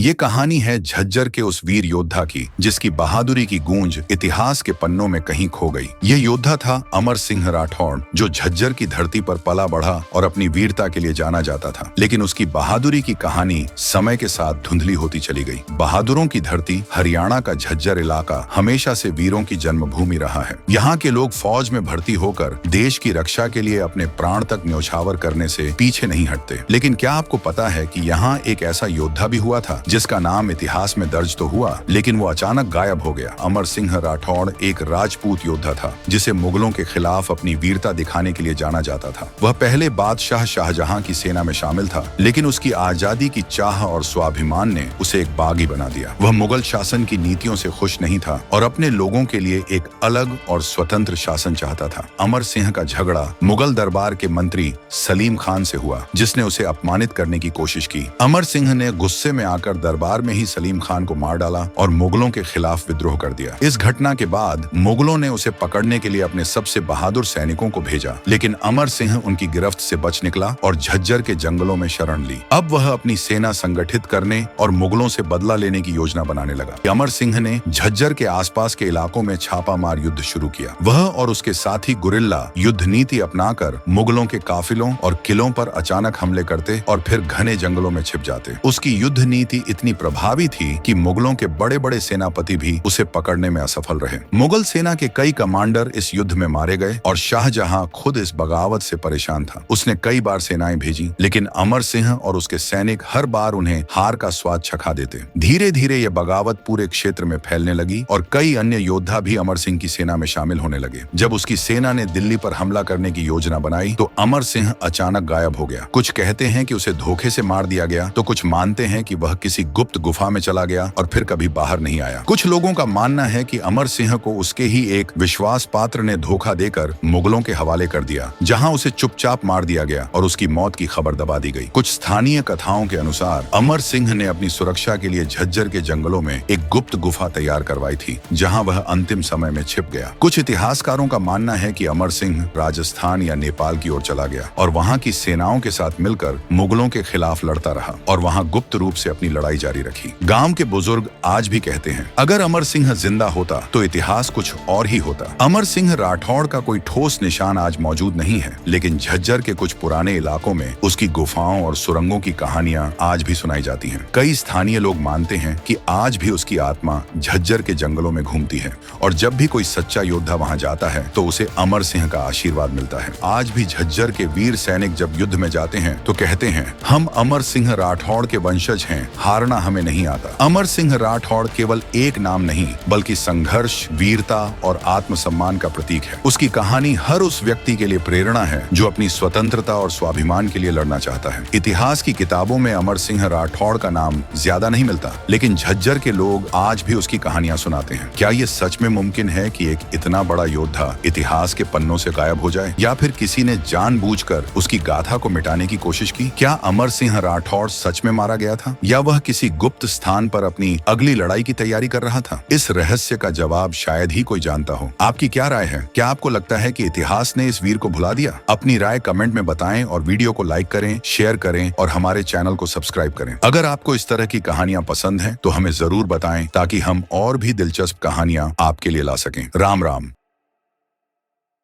ये कहानी है झज्जर के उस वीर योद्धा की जिसकी बहादुरी की गूंज इतिहास के पन्नों में कहीं खो गई। ये योद्धा था अमर सिंह राठौड़, जो झज्जर की धरती पर पला बढ़ा और अपनी वीरता के लिए जाना जाता था। लेकिन उसकी बहादुरी की कहानी समय के साथ धुंधली होती चली गई। बहादुरों की धरती हरियाणा का झज्जर इलाका हमेशा से वीरों की जन्मभूमि रहा है। यहाँ के लोग फौज में भर्ती होकर देश की रक्षा के लिए अपने प्राण तक न्यौछावर करने से पीछे नहीं हटते। लेकिन क्या आपको पता है कि यहाँ एक ऐसा योद्धा भी हुआ था जिसका नाम इतिहास में दर्ज तो हुआ, लेकिन वो अचानक गायब हो गया। अमर सिंह राठौड़ एक राजपूत योद्धा था जिसे मुगलों के खिलाफ अपनी वीरता दिखाने के लिए जाना जाता था। वह पहले बादशाह शाहजहां की सेना में शामिल था, लेकिन उसकी आजादी की चाह और स्वाभिमान ने उसे एक बागी बना दिया। वह मुगल शासन की नीतियों से खुश नहीं था और अपने लोगों के लिए एक अलग और स्वतंत्र शासन चाहता था। अमर सिंह का झगड़ा मुगल दरबार के मंत्री सलीम खान से हुआ, जिसने उसे अपमानित करने की कोशिश की। अमर सिंह ने गुस्से में आकर दरबार में ही सलीम खान को मार डाला और मुगलों के खिलाफ विद्रोह कर दिया। इस घटना के बाद मुगलों ने उसे पकड़ने के लिए अपने सबसे बहादुर सैनिकों को भेजा, लेकिन अमर सिंह उनकी गिरफ्त से बच निकला और झज्जर के जंगलों में शरण ली। अब वह अपनी सेना संगठित करने और मुगलों से बदला लेने की योजना बनाने लगा। अमर सिंह ने झज्जर के आसपास के इलाकों में छापामार युद्ध शुरू किया। वह और उसके साथी गुरिल्ला युद्ध नीति अपनाकर मुगलों के काफिलों और किलों पर अचानक हमले करते और फिर घने जंगलों में छिप जाते। उसकी युद्ध नीति इतनी प्रभावी थी कि मुगलों के बड़े बड़े सेनापति भी उसे पकड़ने में असफल रहे। मुगल सेना के कई कमांडर इस युद्ध में मारे गए और शाहजहां खुद इस बगावत से परेशान था। उसने कई बार सेनाएं भेजी, लेकिन अमर सिंह और उसके सैनिक हर बार उन्हें हार का स्वाद चखा देते। धीरे धीरे यह बगावत पूरे क्षेत्र में फैलने लगी और कई अन्य योद्धा भी अमर सिंह की सेना में शामिल होने लगे। जब उसकी सेना ने दिल्ली पर हमला करने की योजना बनाई तो अमर सिंह अचानक गायब हो गया। कुछ कहते हैं कि उसे धोखे से मार दिया गया, तो कुछ मानते हैं कि वह किसी गुप्त गुफा में चला गया और फिर कभी बाहर नहीं आया। कुछ लोगों का मानना है कि अमर सिंह को उसके ही एक विश्वास पात्र ने धोखा देकर मुगलों के हवाले कर दिया, जहां उसे चुपचाप मार दिया गया और उसकी मौत की खबर दबा दी गई। कुछ स्थानीय कथाओं के अनुसार अमर सिंह ने अपनी सुरक्षा के लिए झज्जर के जंगलों में एक गुप्त गुफा तैयार करवाई थी, जहां वह अंतिम समय में छिप गया। कुछ इतिहासकारों का मानना है कि अमर सिंह राजस्थान या नेपाल की ओर चला गया और वहां की सेनाओं के साथ मिलकर मुगलों के खिलाफ लड़ता रहा और वहां गुप्त रूप से अपनी लड़ाई जारी रखी। गांव के बुजुर्ग आज भी कहते हैं, अगर अमर सिंह जिंदा होता तो इतिहास कुछ और ही होता। अमर सिंह राठौड़ का कोई ठोस निशान आज मौजूद नहीं है, लेकिन झज्जर के कुछ पुराने इलाकों में उसकी गुफाओं और सुरंगों की कहानियां आज भी सुनाई जाती हैं। कई स्थानीय लोग मानते हैं कि आज भी उसकी आत्मा झज्जर के जंगलों में घूमती है और जब भी कोई सच्चा योद्धा वहां जाता है तो उसे अमर सिंह का आशीर्वाद मिलता है। आज भी झज्जर के वीर सैनिक जब युद्ध में जाते हैं तो कहते हैं, हम अमर सिंह राठौड़ के वंशज हैं, हारना हमें नहीं आता। अमर सिंह राठौड़ केवल एक नाम नहीं, बल्कि संघर्ष, वीरता और आत्मसम्मान का प्रतीक है। उसकी कहानी हर उस व्यक्ति के लिए प्रेरणा है जो अपनी स्वतंत्रता और स्वाभिमान के लिए लड़ना चाहता है। इतिहास की किताबों में अमर सिंह राठौड़ का नाम ज्यादा नहीं मिलता, लेकिन झज्जर के लोग आज भी उसकी कहानियां सुनाते हैं। क्या ये सच में मुमकिन है कि एक इतना बड़ा योद्धा इतिहास के पन्नों से गायब हो जाए, या फिर किसी ने जानबूझकर उसकी गाथा को मिटाने की कोशिश की? क्या अमर सिंह राठौड़ सच में मारा गया था, या वह किसी गुप्त स्थान पर अपनी अगली लड़ाई की तैयारी कर रहा था? इस रहस्य का जवाब शायद ही कोई जानता हो। आपकी क्या राय है? क्या आपको लगता है कि इतिहास ने इस वीर को भुला दिया? अपनी राय कमेंट में बताएं और वीडियो को लाइक करें, शेयर करें और हमारे चैनल को सब्सक्राइब करें। अगर आपको इस तरह की कहानियां पसंद हैं तो हमें जरूर बताएं, ताकि हम और भी दिलचस्प कहानियां आपके लिए ला सकें। राम राम।